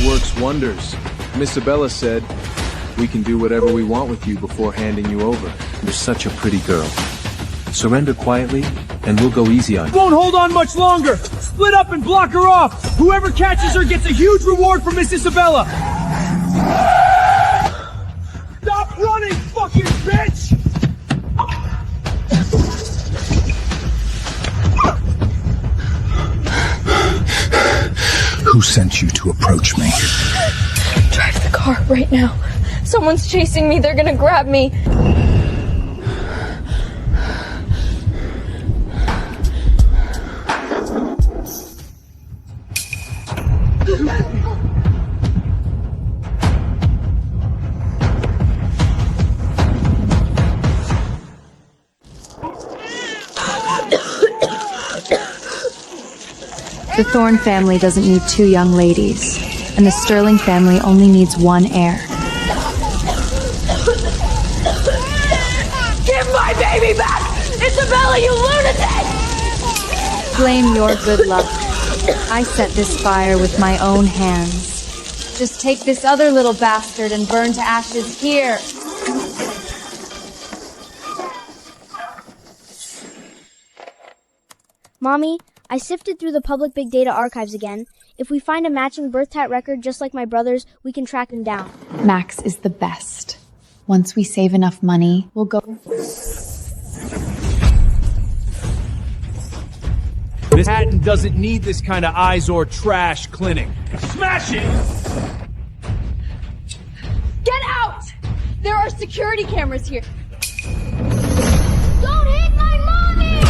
works wonders. Miss Isabella said, we can do whatever we want with you before handing you over. You're such a pretty girl. Surrender quietly, and we'll go easy on you. Won't hold on much longer! Split up and block her off! Whoever catches her gets a huge reward from Miss Isabella! Stop running, fucking bitch! Who sent you to approach me? Drive the car right now. Someone's chasing me. They're gonna grab me. The Thorne family doesn't need 2 young ladies, and the Sterling family only needs 1 heir. Give my baby back! Isabella, you lunatic! Blame your good luck. I set this fire with my own hands. Just take this other little bastard and burn to ashes here. Mommy, I sifted through the public big data archives again. If we find a matching birth tat record just like my brother's, we can track him down. Max is the best. Once we save enough money, we'll go... Miss Hatton doesn't need this kind of eyes or trash clinic. Smash it! Get out! There are security cameras here. Don't hit my mommy!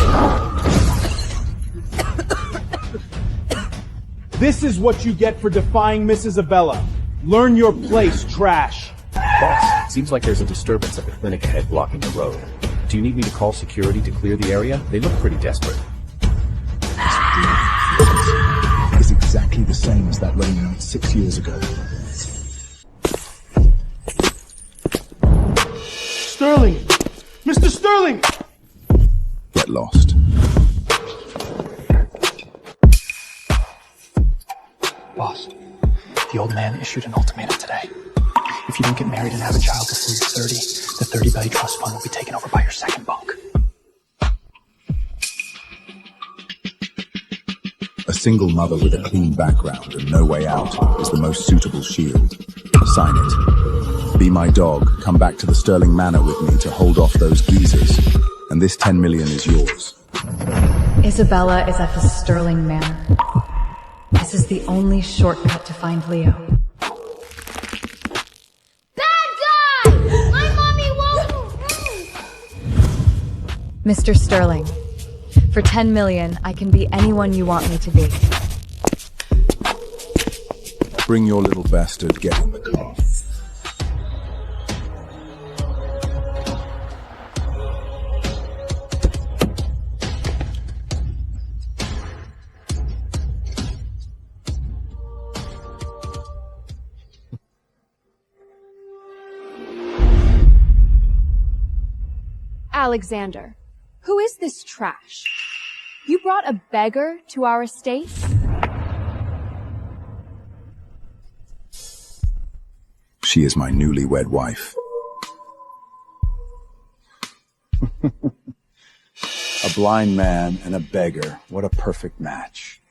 This is what you get for defying Miss Isabella. Learn your place, trash. Boss, seems like there's a disturbance at the clinic ahead blocking the road. Do you need me to call security to clear the area? They look pretty desperate. Is exactly the same as that rain night 6 years ago. Sterling! Mr. Sterling! Get lost. Boss, the old man issued an ultimatum today. If you don't get married and have a child before you're 30, the 30 Belly Trust Fund will be taken over by your second bunk. A single mother with a clean background and no way out is the most suitable shield. Sign it. Be my dog, come back to the Sterling Manor with me to hold off those geezers, and this 10 million is yours. Isabella is at the Sterling Manor. This is the only shortcut to find Leo. Bad guy! My mommy won't! Mr. Sterling, for 10 million, I can be anyone you want me to be. Bring your little bastard, get in the car. Alexander, who is this trash? You brought a beggar to our estate? She is my newlywed wife. A blind man and a beggar. What a perfect match.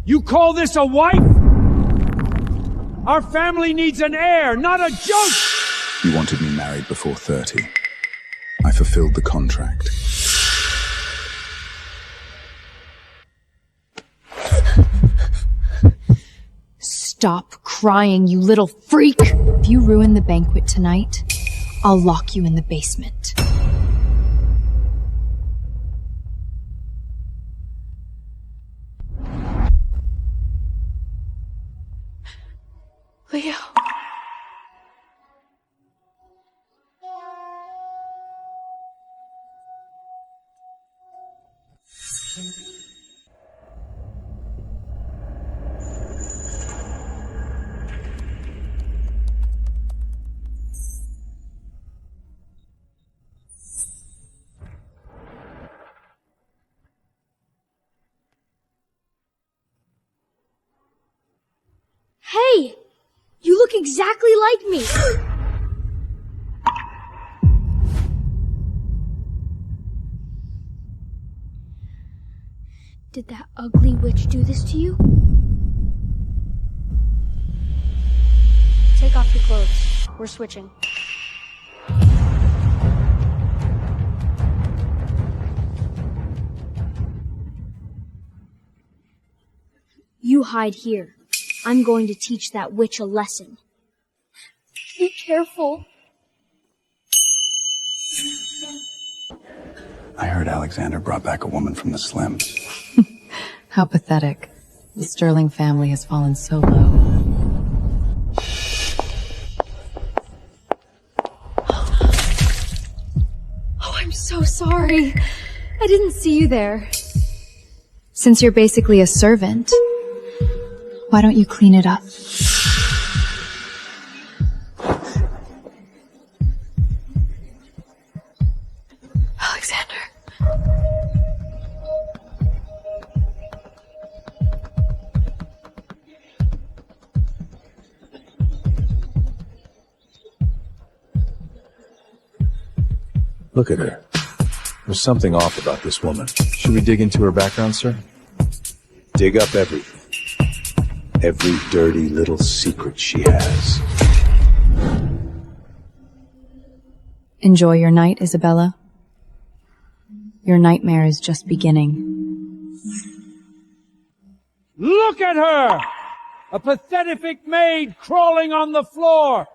You call this a wife? Our family needs an heir, not a joke! You wanted me married before 30. I fulfilled the contract. Stop crying, you little freak! If you ruin the banquet tonight, I'll lock you in the basement. Leo. look exactly like me. Did that ugly witch do this to you? Take off your clothes. We're switching. You hide here. I'm going to teach that witch a lesson. Be careful. I heard Alexander brought back a woman from the Slims. How pathetic. The Sterling family has fallen so low. Oh, I'm so sorry. I didn't see you there. Since you're basically a servant, why don't you clean it up? Alexander. Look at her. There's something off about this woman. Should we dig into her background, sir? Dig up everything. Every dirty little secret she has. Enjoy your night, Isabella. Your nightmare is just beginning. Look at her! A pathetic maid crawling on the floor!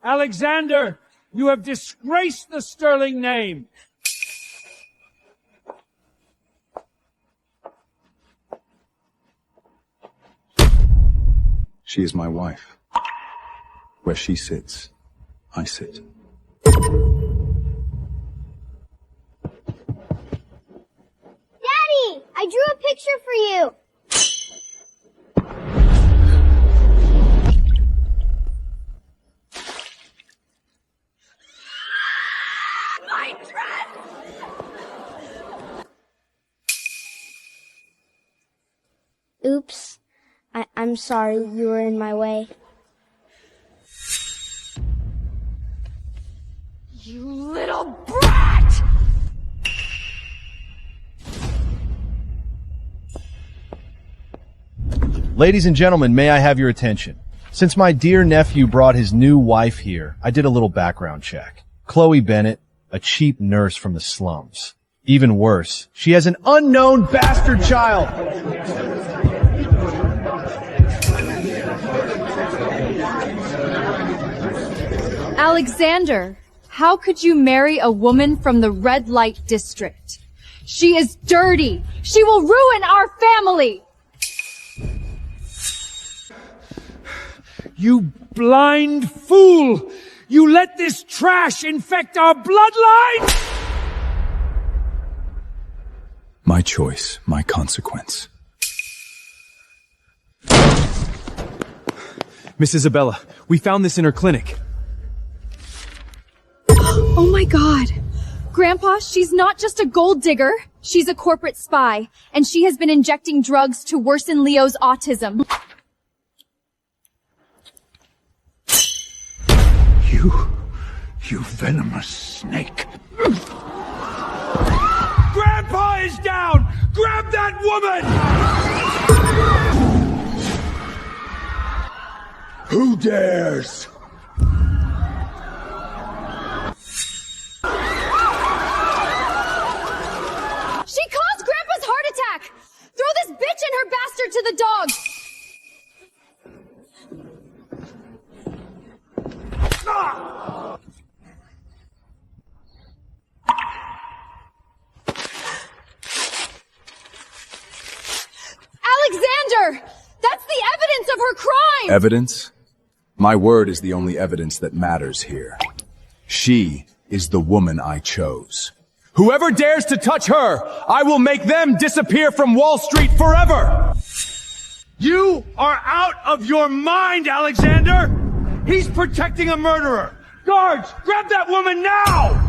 Alexander, you have disgraced the Sterling name! She is my wife. Where she sits, I sit. Daddy, I drew a picture for you. My dress! Oops. I'm sorry you were in my way. You little brat! Ladies and gentlemen, may I have your attention? Since my dear nephew brought his new wife here, I did a little background check. Chloe Bennett, a cheap nurse from the slums. Even worse, she has an unknown bastard child. Alexander, how could you marry a woman from the red light district? She is dirty. She will ruin our family. You blind fool! You let this trash infect our bloodline?! My choice, my consequence. Miss Isabella, we found this in her clinic. Oh my God. Grandpa, she's not just a gold digger. She's a corporate spy, and she has been injecting drugs to worsen Leo's autism. You venomous snake. Grandpa is down! Grab that woman! Who dares? She caused Grandpa's heart attack! Throw this bitch and her bastard to the dogs! Alexander! That's the evidence of her crime! Evidence? My word is the only evidence that matters here. She is the woman I chose. Whoever dares to touch her, I will make them disappear from Wall Street forever! You are out of your mind, Alexander! He's protecting a murderer! Guards, grab that woman now!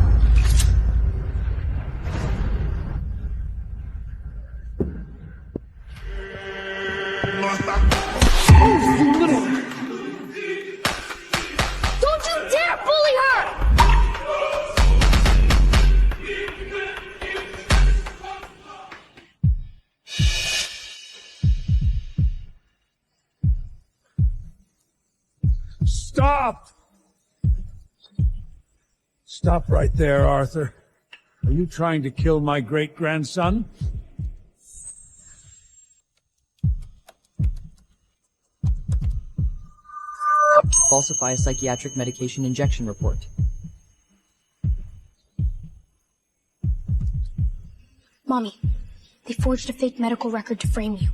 Stop! Stop right there, Arthur. Are you trying to kill my great-grandson? Falsify a psychiatric medication injection report. Mommy, they forged a fake medical record to frame you.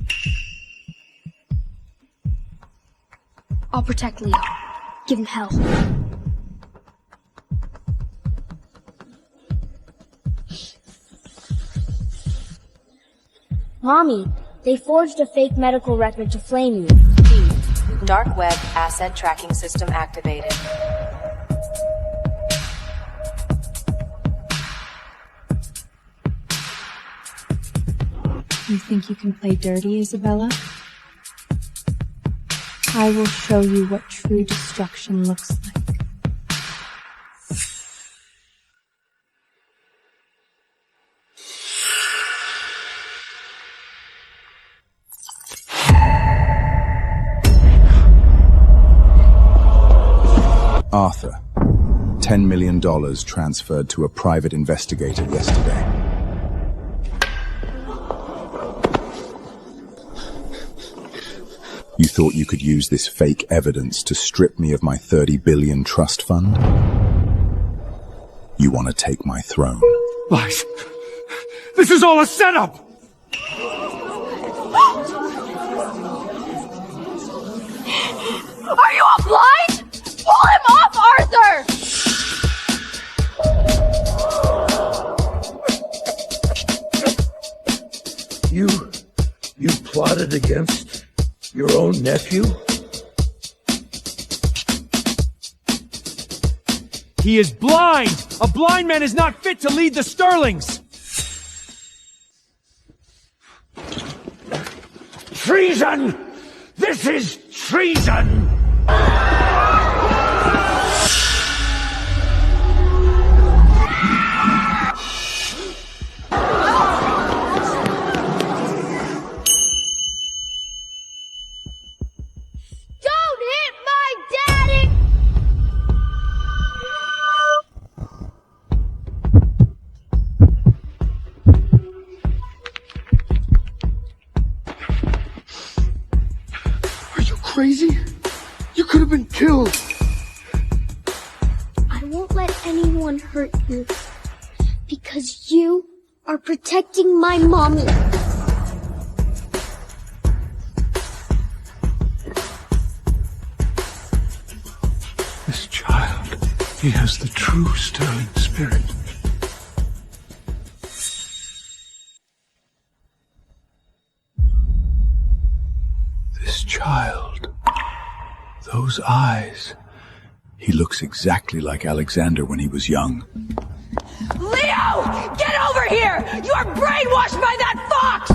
I'll protect Leo. Give him hell. Mommy, they forged a fake medical record to flame you. Dark web asset tracking system activated. You think you can play dirty, Isabella? I will show you what true destruction looks like. Arthur, $10 million transferred to a private investigator yesterday. You thought you could use this fake evidence to strip me of my 30 billion trust fund? You want to take my throne? Lies! This is all a setup! Are you all blind? Pull him off, Arthur! You plotted against your own nephew? He is blind! A blind man is not fit to lead the Sterlings! Treason! This is treason! Don't hit my daddy! Are you crazy? You could have been killed! I won't let anyone hurt you because you are protecting my mommy. This child, he has the true Sterling spirit. This child, those eyes. He looks exactly like Alexander when he was young. Leo! Get over here! You are brainwashed by that fox!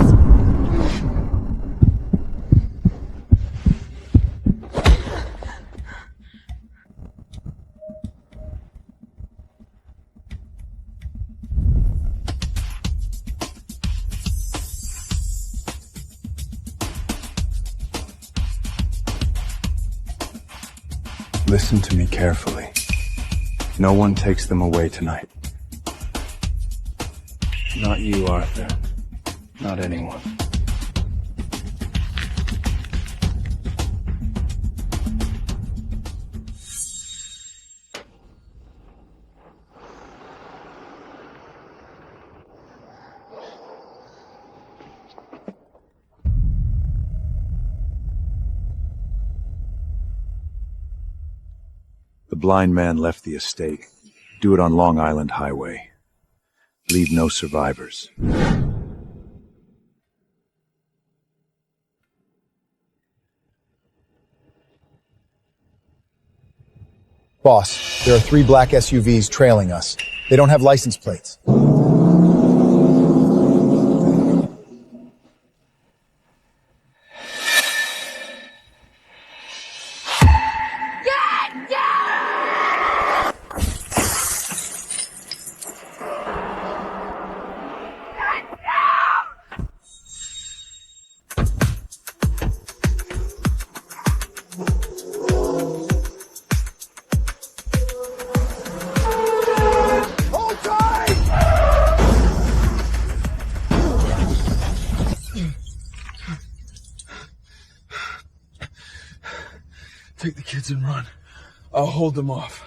Listen to me carefully. No one takes them away tonight. Not you, Arthur. Not anyone. The blind man left the estate. Do it on Long Island Highway. Leave no survivors. Boss, there are 3 black SUVs trailing us. They don't have license plates. Take the kids and run. I'll hold them off.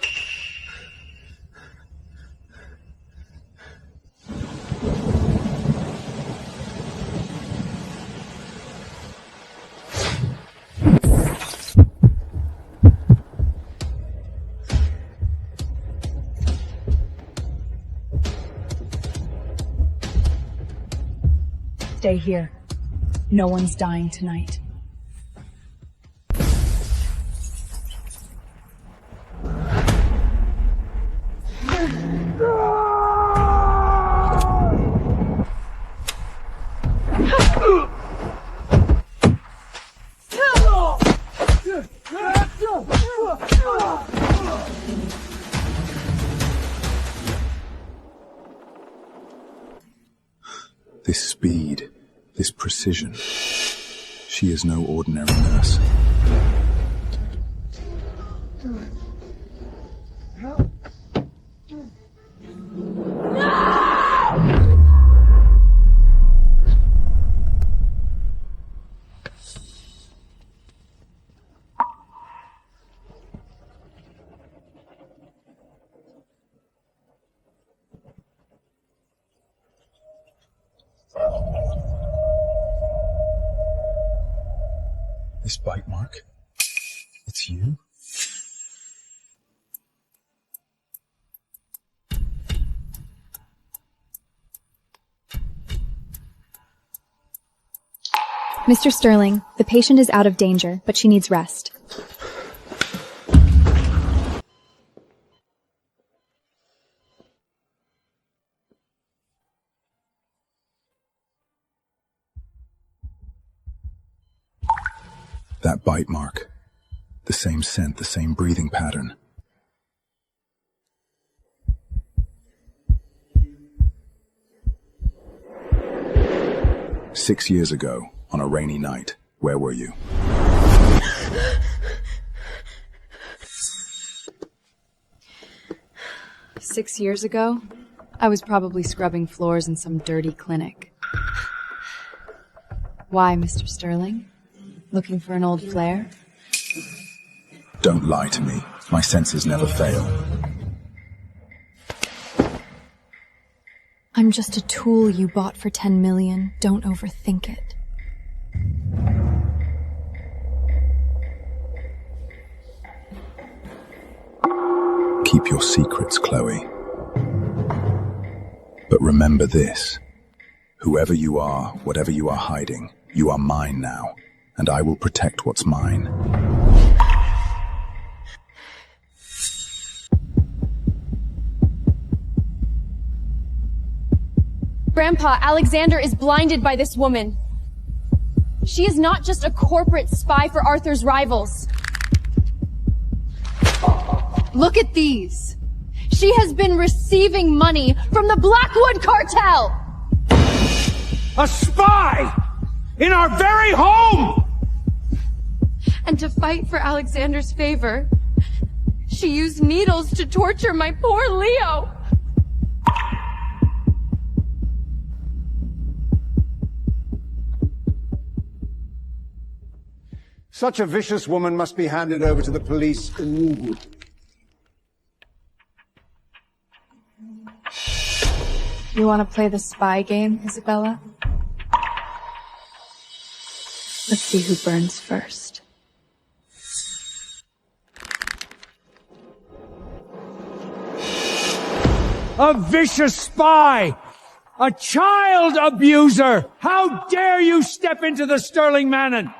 Stay here. No one's dying tonight. This speed, this precision. She is no ordinary nurse. This bite mark? It's you? Mr. Sterling, the patient is out of danger, but she needs rest. That bite mark. The same scent, the same breathing pattern. "6 years ago, on a rainy night, where were you?" "6 years ago, I was probably scrubbing floors in some dirty clinic." Why, Mr. Sterling? Looking for an old flare? Don't lie to me. My senses never fail. I'm just a tool you bought for 10 million. Don't overthink it. Keep your secrets, Chloe. But remember this. Whoever you are, whatever you are hiding, you are mine now, and I will protect what's mine. Grandpa, Alexander is blinded by this woman. She is not just a corporate spy for Arthur's rivals. Look at these. She has been receiving money from the Blackwood cartel! A spy! In our very home! And to fight for Alexander's favor, she used needles to torture my poor Leo. Such a vicious woman must be handed over to the police immediately. You want to play the spy game, Isabella? Let's see who burns first. A vicious spy! A child abuser! How dare you step into the Sterling Manor!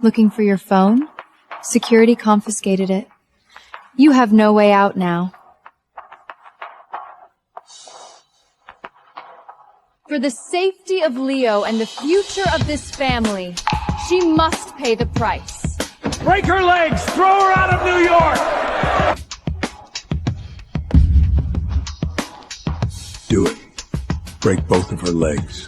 Looking for your phone? Security confiscated it. You have no way out now. For the safety of Leo and the future of this family, she must pay the price. Break her legs! Throw her out of New York! Do it. Break both of her legs.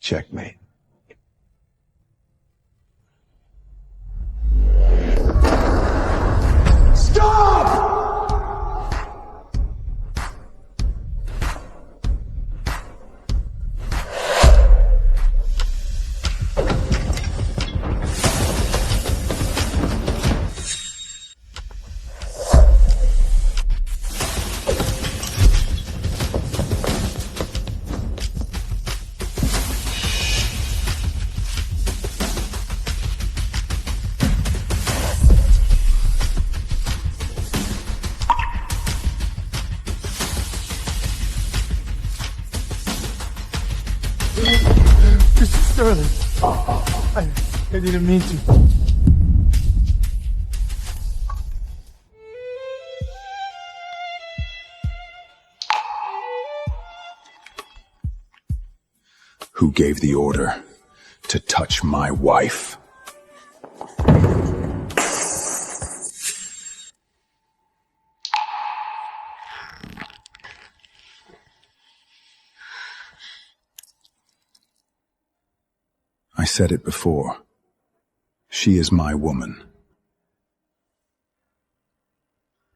Checkmate. Stop! Mr. Sterling, I didn't mean to. Who gave the order to touch my wife? I said it before. She is my woman.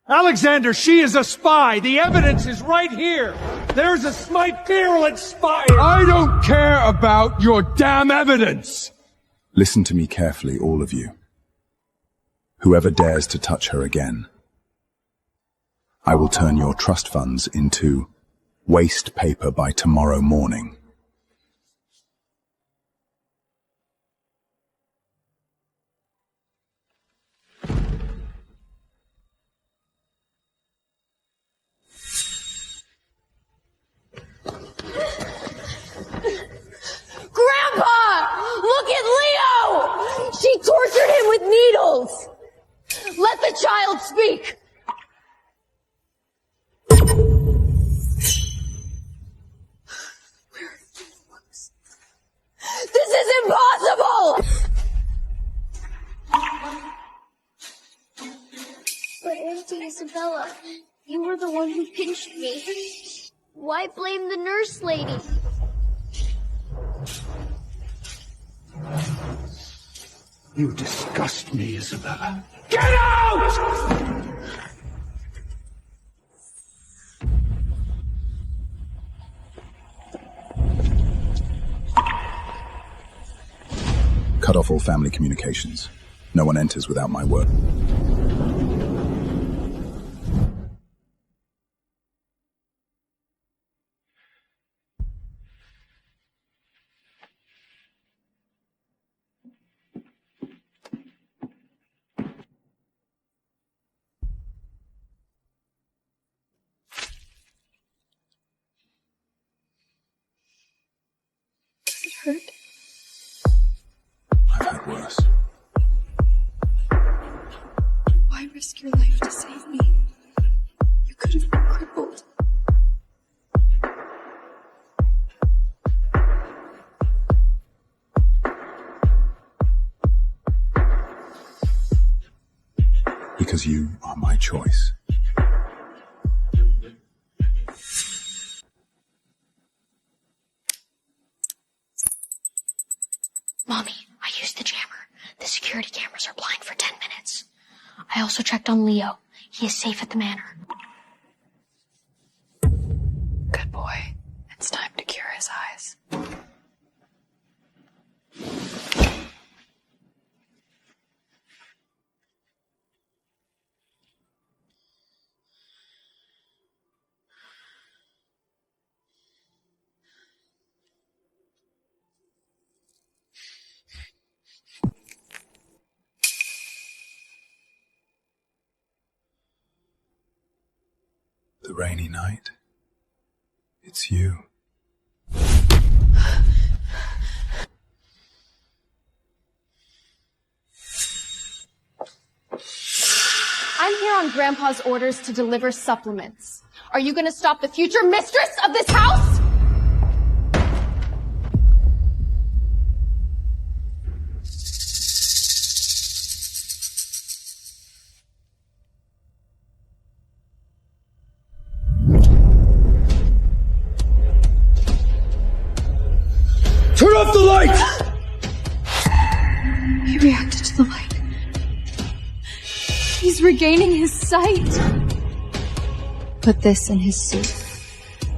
Alexander, she is a spy. The evidence is right here. There's a virulent spy. I don't care about your damn evidence! Listen to me carefully, all of you. Whoever dares to touch her again, I will turn your trust funds into waste paper by tomorrow morning. Grandpa! Look at Leo! She tortured him with needles! Let the child speak! This is impossible! But Auntie Isabella, you were the one who pinched me. Why blame the nurse lady? You disgust me, Isabella. Get out! Cut off all family communications. No one enters without my word. It hurt. I've had worse. Why risk your life to save me? You could have been crippled. Because you are my choice. Mommy, I used the jammer. The security cameras are blind for 10 minutes. I also checked on Leo. He is safe at the manor. Good boy. It's time to cure his eyes. The rainy night. It's you. I'm here on Grandpa's orders to deliver supplements. Are you gonna stop the future mistress of this house? Turn off the light! He reacted to the light. He's regaining his sight. Put this in his soup.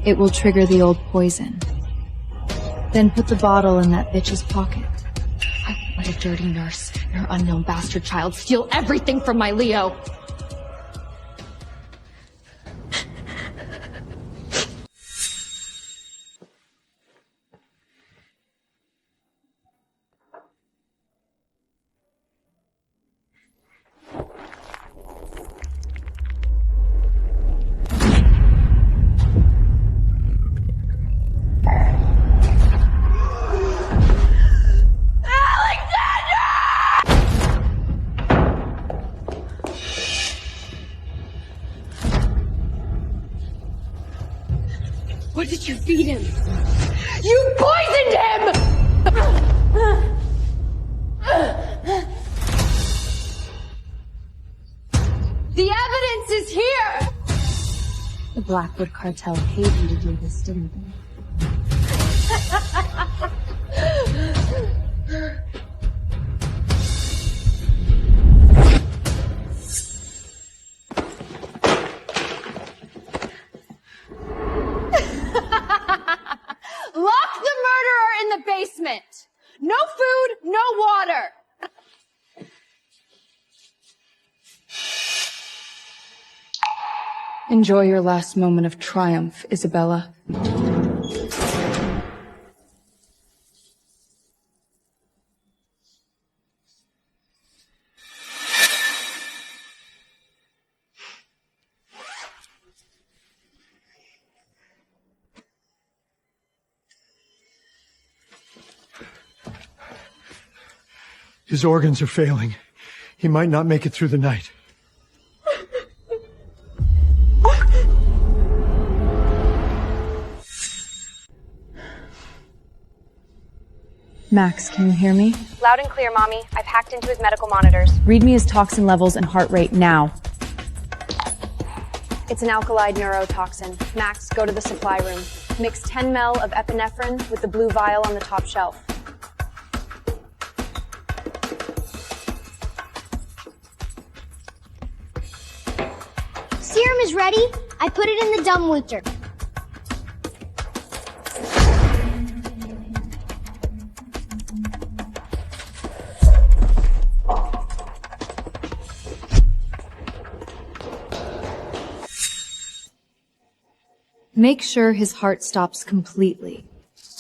It will trigger the old poison. Then put the bottle in that bitch's pocket. I won't let a dirty nurse and her unknown bastard child steal everything from my Leo. What did you feed him? You poisoned him! The evidence is here! The Blackwood cartel paid you to do this, didn't they? Lock the murderer in the basement! No food, no water! Enjoy your last moment of triumph, Isabella. His organs are failing. He might not make it through the night. Max, can you hear me? Loud and clear, Mommy. I've hacked into his medical monitors. Read me his toxin levels and heart rate now. It's an alkali neurotoxin. Max, go to the supply room. Mix 10 ml of epinephrine with the blue vial on the top shelf. Serum is ready. I put it in the dumbwaiter. Make sure his heart stops completely.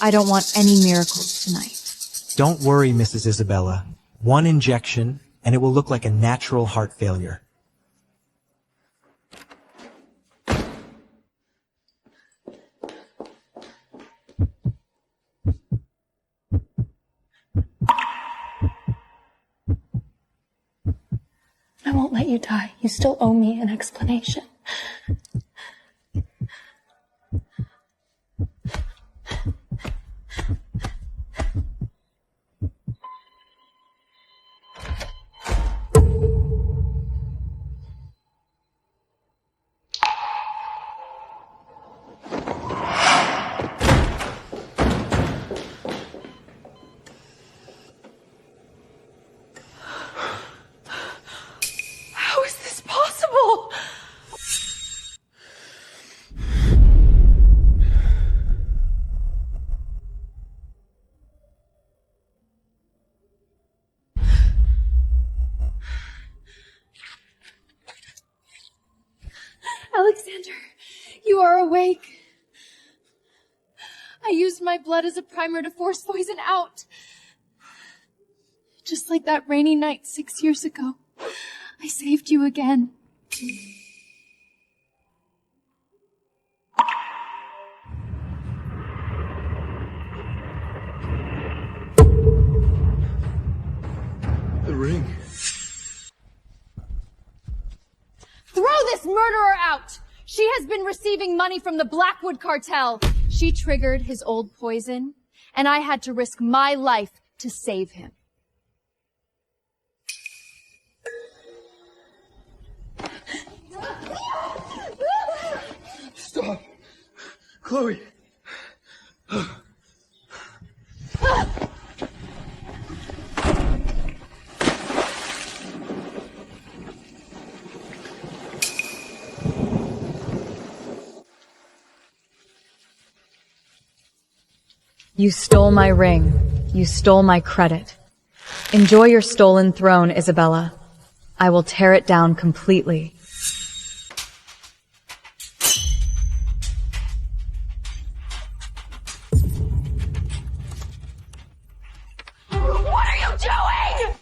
I don't want any miracles tonight. Don't worry, Mrs. Isabella. One injection, and it will look like a natural heart failure. I won't let you die. You still owe me an explanation. How is this possible? Alexander, you are awake. I used my blood as a primer to force poison out. Just like that rainy night 6 years ago. I saved you again. The ring. Throw this murderer out! She has been receiving money from the Blackwood cartel. She triggered his old poison, and I had to risk my life to save him. Stop. Chloe. You stole my ring. You stole my credit. Enjoy your stolen throne, Isabella. I will tear it down completely. What are you doing?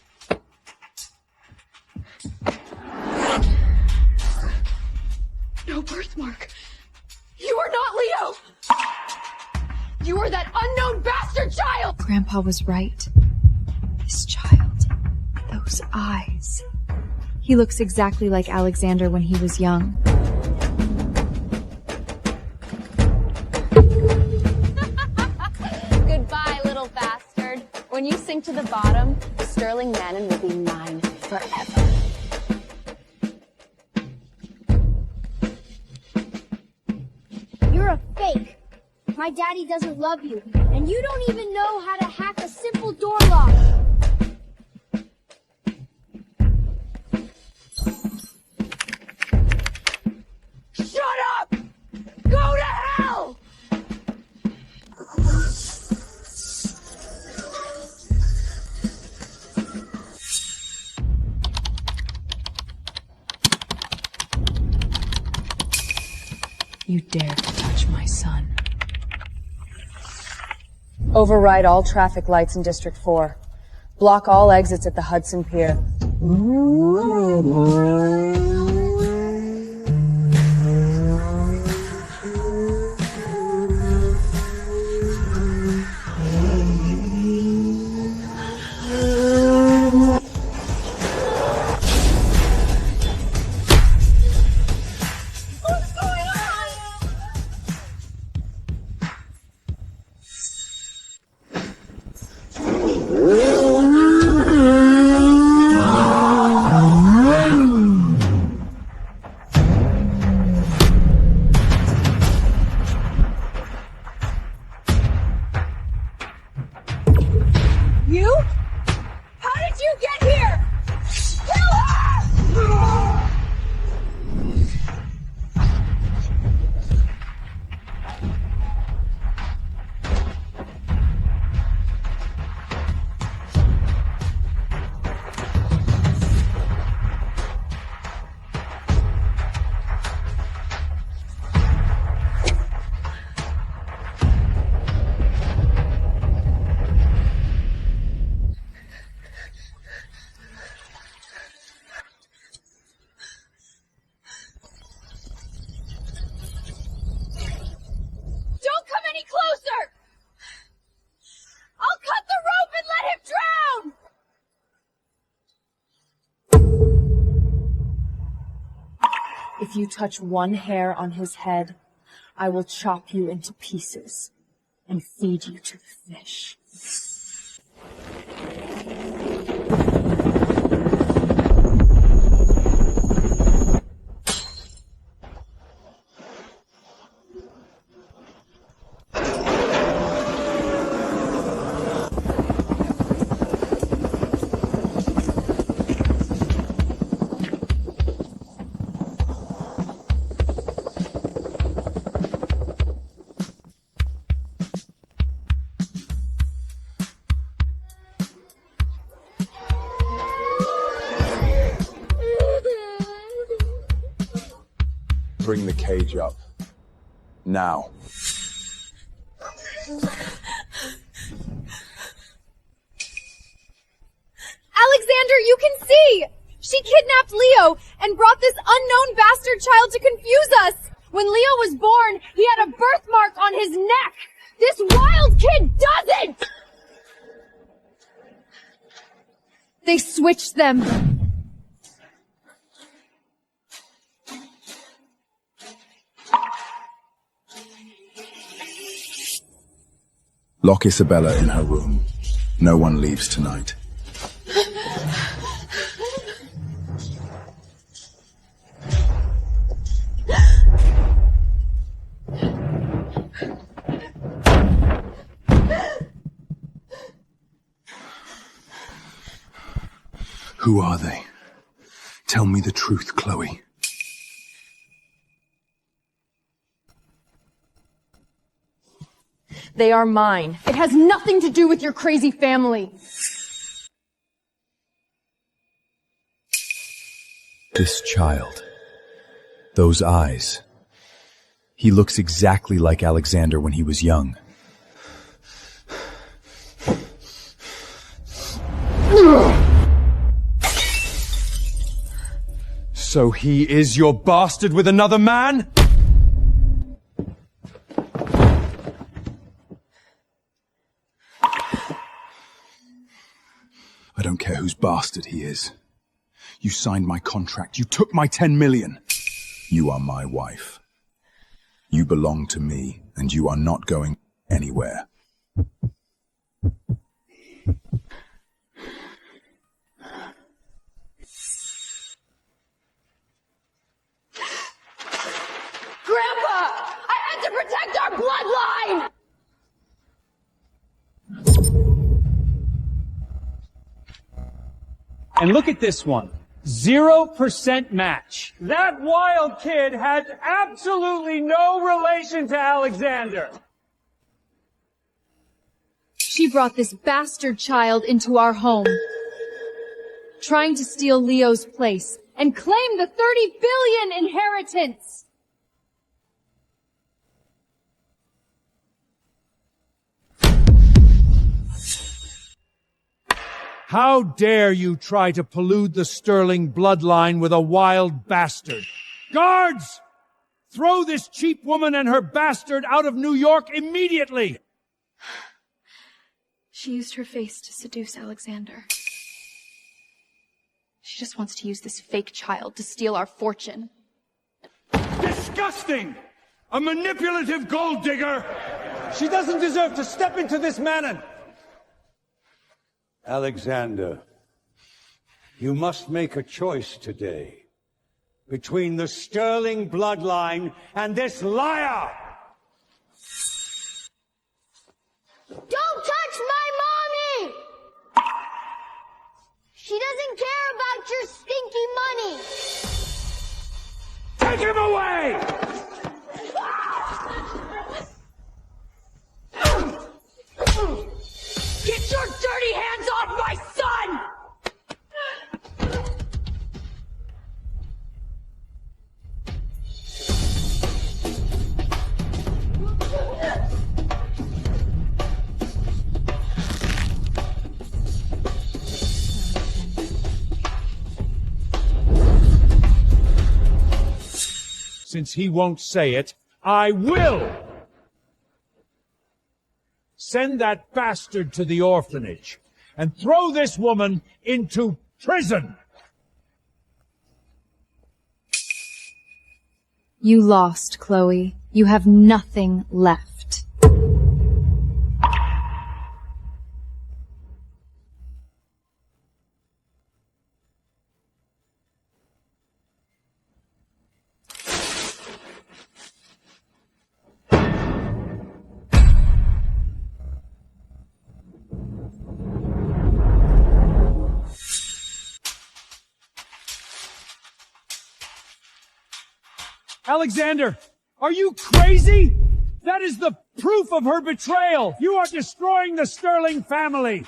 No birthmark. You are not Leo. You are that unknown bastard child! Grandpa was right. This child. Those eyes. He looks exactly like Alexander when he was young. Goodbye, little bastard. When you sink to the bottom, Sterling Manon will be mine forever. You're a fake. My daddy doesn't love you, and you don't even know how to hack a simple door lock. Shut up! Go to hell! You dare to touch my son. Override all traffic lights in District 4. Block all exits at the Hudson Pier. You? How did you get here? Kill her! Don't come any closer! I'll cut the rope and let him drown! If you touch one hair on his head, I will chop you into pieces and feed you to the fish. Bring the cage up. Now. Alexander, you can see! She kidnapped Leo and brought this unknown bastard child to confuse us! When Leo was born, he had a birthmark on his neck! This wild kid doesn't! They switched them. Lock Isabella in her room. No one leaves tonight. Who are they? Tell me the truth, Chloe. They are mine. It has nothing to do with your crazy family. This child. Those eyes. He looks exactly like Alexander when he was young. So he is your bastard with another man? I don't care whose bastard he is. You signed my contract. You took my 10 million. You are my wife. You belong to me, and you are not going anywhere. Grandpa! I had to protect our bloodline! And look at this one. 0% match. That wild kid had absolutely no relation to Alexander. She brought this bastard child into our home, trying to steal Leo's place and claim the 30 billion inheritance. How dare you try to pollute the Sterling bloodline with a wild bastard? Guards! Throw this cheap woman and her bastard out of New York immediately! She used her face to seduce Alexander. She just wants to use this fake child to steal our fortune. Disgusting! A manipulative gold digger! She doesn't deserve to step into this manor! Alexander, you must make a choice today between the Sterling bloodline and this liar! Don't touch my mommy! She doesn't care about your stinky money! Take him away! Get your dirty hands off my son! Since he won't say it, I will! Send that bastard to the orphanage and throw this woman into prison! You lost, Chloe. You have nothing left. Alexander, are you crazy? That is the proof of her betrayal. You are destroying the Sterling family.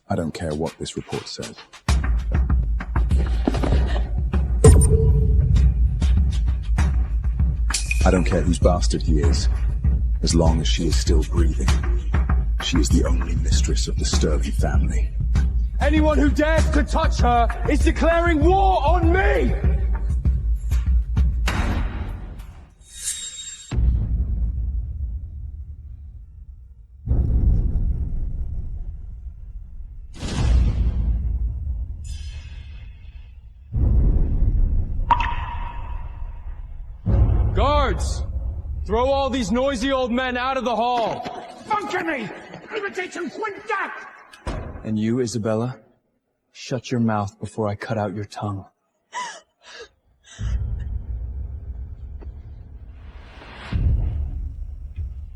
I don't care what this report says. I don't care whose bastard he is, as long as she is still breathing. She is the only mistress of the Sterling family. Anyone who dares to touch her is declaring war on me! Guards! Throw all these noisy old men out of the hall! Functionary! Imitation quinta! And you, Isabella, shut your mouth before I cut out your tongue.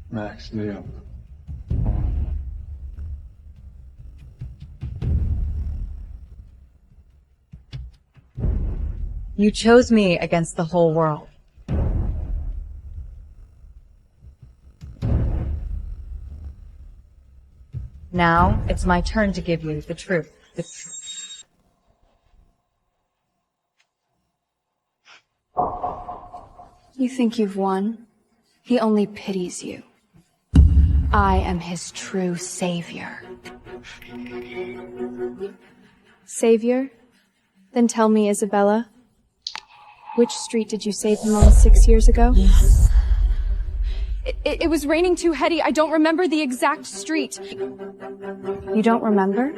Max, Leo. You chose me against the whole world. Now, it's my turn to give you the truth. You think you've won? He only pities you. I am his true savior. Savior? Then tell me, Isabella, which street did you save him on 6 years ago? It was raining too heady. I don't remember the exact street. You don't remember?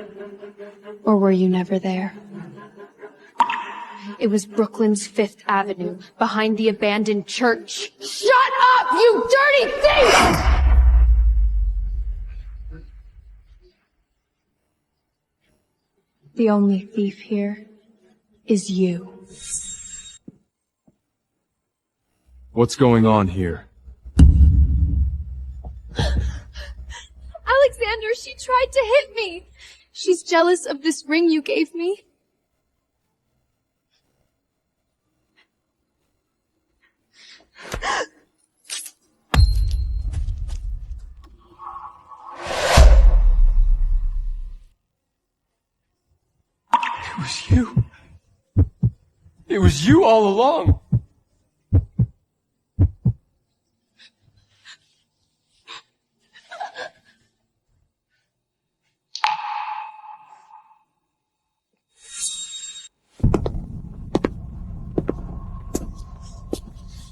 Or were you never there? It was Brooklyn's 5th Avenue, behind the abandoned church. Shut up, you dirty thief! The only thief here is you. What's going on here? Alexander, she tried to hit me. She's jealous of this ring you gave me. It was you. It was you all along.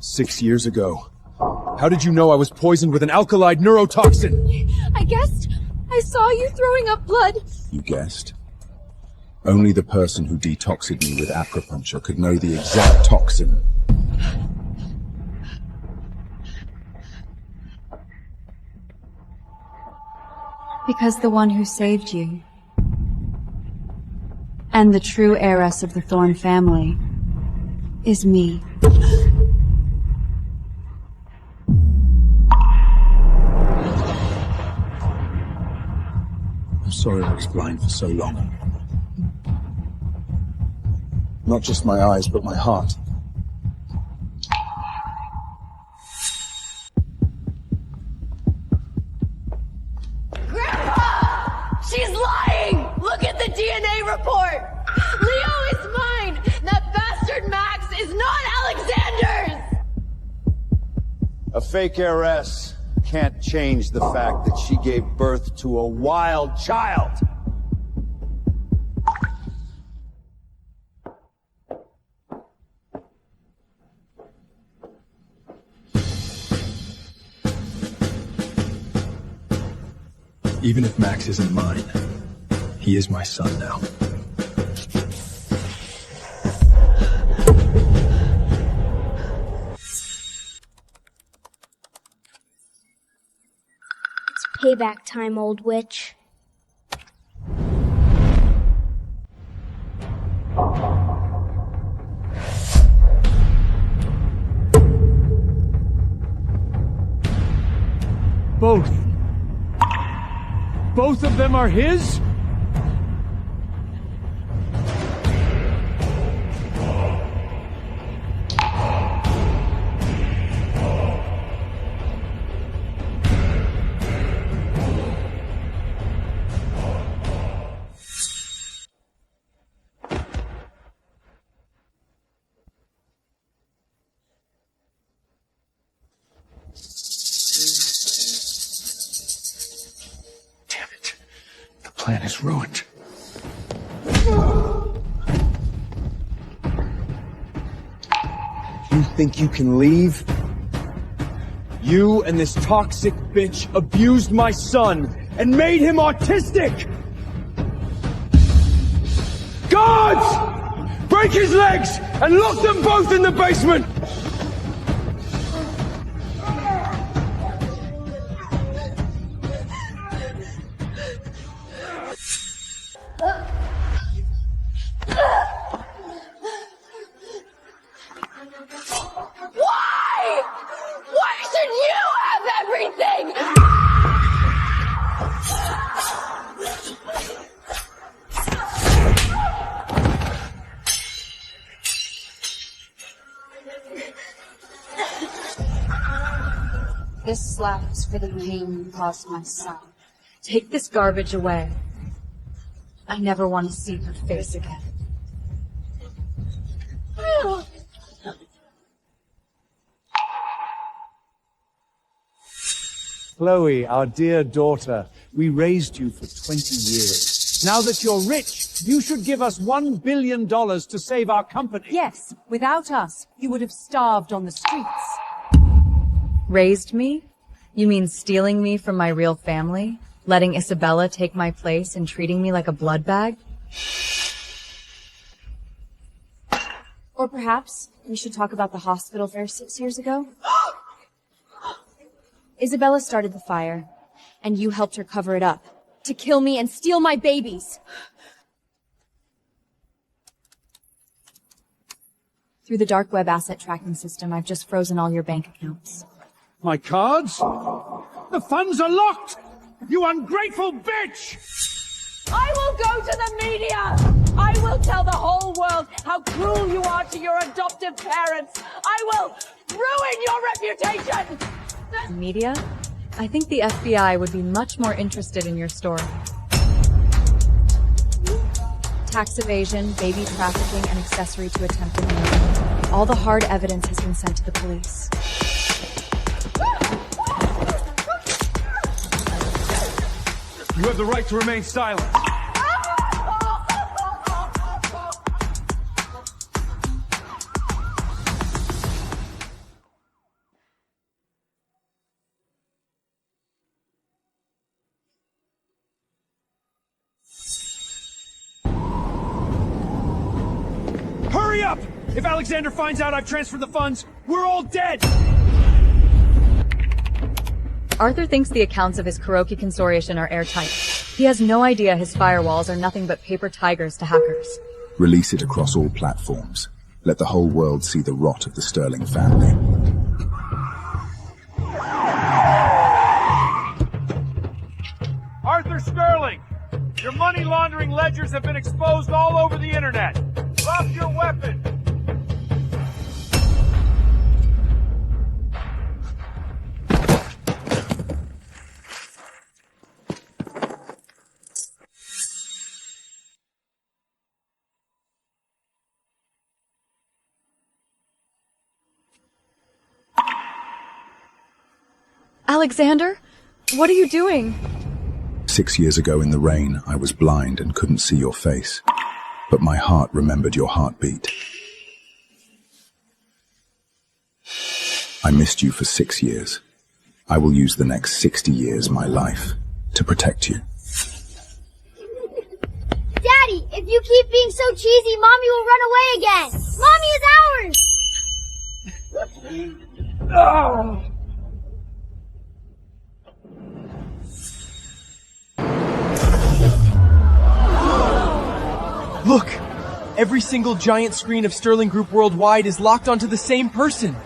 "6 years ago. How did you know I was poisoned with an alkali neurotoxin?" I guessed. I saw you throwing up blood. You guessed? Only the person who detoxed me with acupuncture could know the exact toxin. Because the one who saved you, and the true heiress of the Thorne family, is me. I'm sorry I was blind for so long. Not just my eyes, but my heart. Grandpa! She's lying! Look at the DNA report! Leo is mine! That bastard Max is not Alexander's! A fake heiress can't change the fact that she gave birth to a wild child. Even if Max isn't mine, he is my son now. It's payback time, old witch. Both. Both of them are his? Plan is ruined. You think you can leave? You and this toxic bitch abused my son and made him autistic! Guards! Break his legs and lock them both in the basement! Why? Why should you have everything? This slap is for the pain you caused my son. Take this garbage away. I never want to see her face again. Chloe, our dear daughter, we raised you for 20 years. Now that you're rich, you should give us $1 billion to save our company. Yes, without us, you would have starved on the streets. Raised me? You mean stealing me from my real family? Letting Isabella take my place and treating me like a blood bag? Or perhaps we should talk about the hospital fair 6 years ago? Isabella started the fire, and you helped her cover it up. To kill me and steal my babies! Through the dark web asset tracking system, I've just frozen all your bank accounts. My cards? The funds are locked! You ungrateful bitch! I will go to the media! I will tell the whole world how cruel you are to your adoptive parents! I will ruin your reputation! Media? I think the FBI would be much more interested in your story. Tax evasion, baby trafficking, and accessory to attempted murder. All the hard evidence has been sent to the police. You have the right to remain silent. Hurry up! If Alexander finds out I've transferred the funds, we're all dead! Arthur thinks the accounts of his Kuroki consortium are airtight. He has no idea his firewalls are nothing but paper tigers to hackers. Release it across all platforms. Let the whole world see the rot of the Sterling family. Arthur Sterling! Your money laundering ledgers have been exposed all over the internet! Drop your weapon! Alexander? What are you doing? 6 years ago in the rain, I was blind and couldn't see your face. But my heart remembered your heartbeat. I missed you for 6 years. I will use the next 60 years, my life, to protect you. Daddy, if you keep being so cheesy, Mommy will run away again. Mommy is ours! Oh. Look! Every single giant screen of Sterling Group worldwide is locked onto the same person!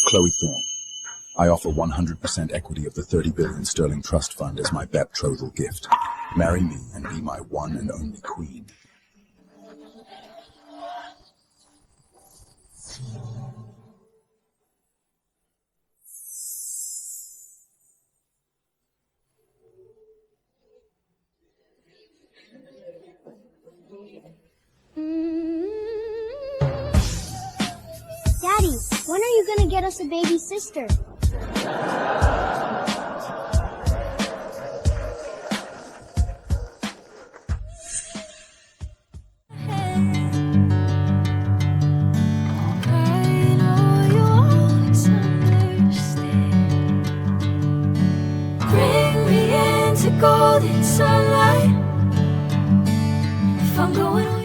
Chloe Thorne, I offer 100% equity of the 30 billion Sterling Trust Fund as my betrothal gift. Marry me and be my one and only queen. Daddy, when are you gonna get us a baby sister? Bring me into golden sunlight. If I'm going